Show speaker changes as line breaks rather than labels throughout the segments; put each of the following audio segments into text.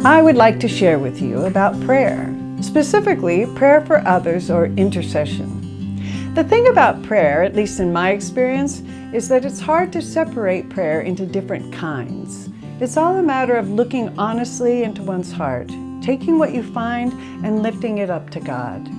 I would like to share with you about prayer, specifically prayer for others or intercession. The thing about prayer, at least in my experience, is that it's hard to separate prayer into different kinds. It's all a matter of looking honestly into one's heart, taking what you find and lifting it up to God.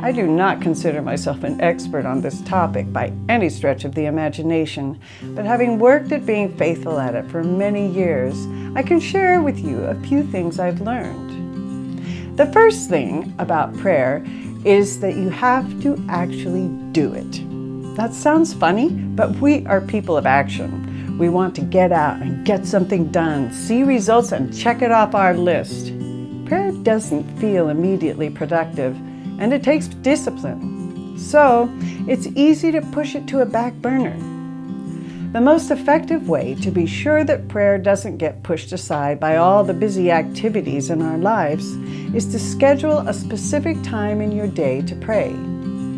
I do not consider myself an expert on this topic by any stretch of the imagination, but having worked at being faithful at it for many years, I can share with you a few things I've learned. The first thing about prayer is that you have to actually do it. That sounds funny, but we are people of action. We want to get out and get something done, see results and check it off our list. Prayer doesn't feel immediately productive, and it takes discipline. So it's easy to push it to a back burner. The most effective way to be sure that prayer doesn't get pushed aside by all the busy activities in our lives is to schedule a specific time in your day to pray.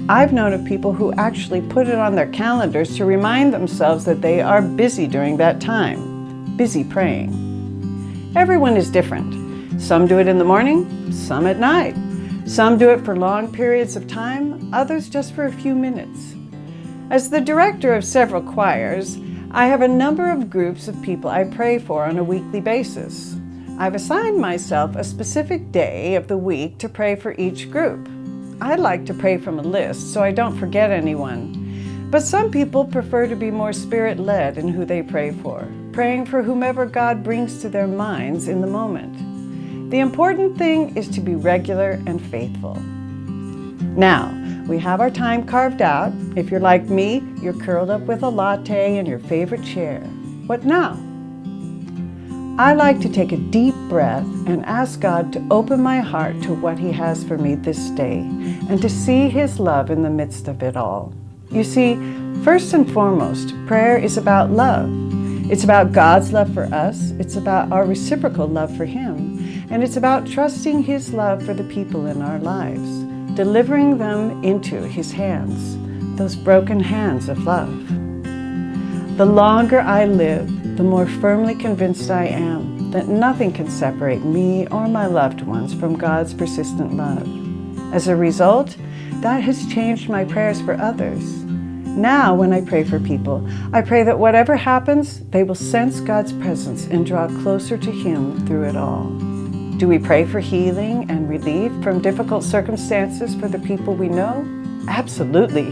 I've known of people who actually put it on their calendars to remind themselves that they are busy during that time, busy praying. Everyone is different. Some do it in the morning, some at night. Some do it for long periods of time, others just for a few minutes. As the director of several choirs, I have a number of groups of people I pray for on a weekly basis. I've assigned myself a specific day of the week to pray for each group. I like to pray from a list so I don't forget anyone. But some people prefer to be more spirit-led in who they pray for, praying for whomever God brings to their minds in the moment. The important thing is to be regular and faithful. Now, we have our time carved out. If you're like me, you're curled up with a latte in your favorite chair. What now? I like to take a deep breath and ask God to open my heart to what He has for me this day and to see His love in the midst of it all. You see, first and foremost, prayer is about love. It's about God's love for us. It's about our reciprocal love for Him. And it's about trusting His love for the people in our lives, delivering them into His hands, those broken hands of love. The longer I live, the more firmly convinced I am that nothing can separate me or my loved ones from God's persistent love. As a result, that has changed my prayers for others. Now, when I pray for people, I pray that whatever happens, they will sense God's presence and draw closer to Him through it all. Do we pray for healing and relief from difficult circumstances for the people we know? Absolutely.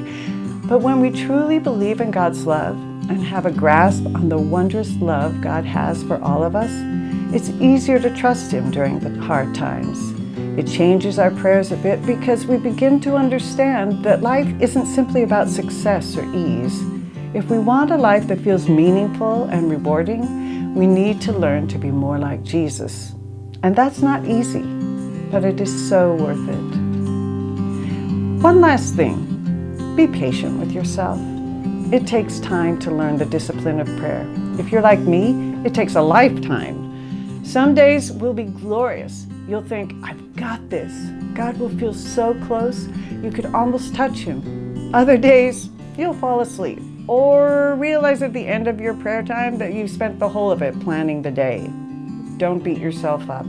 But when we truly believe in God's love and have a grasp on the wondrous love God has for all of us, it's easier to trust Him during the hard times. It changes our prayers a bit because we begin to understand that life isn't simply about success or ease. If we want a life that feels meaningful and rewarding, we need to learn to be more like Jesus. And that's not easy, but it is so worth it. One last thing, be patient with yourself. It takes time to learn the discipline of prayer. If you're like me, it takes a lifetime. Some days will be glorious. You'll think, I've got this. God will feel so close, you could almost touch Him. Other days, you'll fall asleep or realize at the end of your prayer time that you spent the whole of it planning the day. Don't beat yourself up.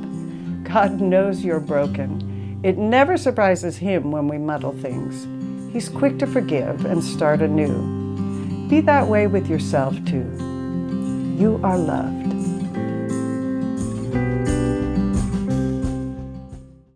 God knows you're broken. It never surprises Him when we muddle things. He's quick to forgive and start anew. Be that way with yourself too. You are loved.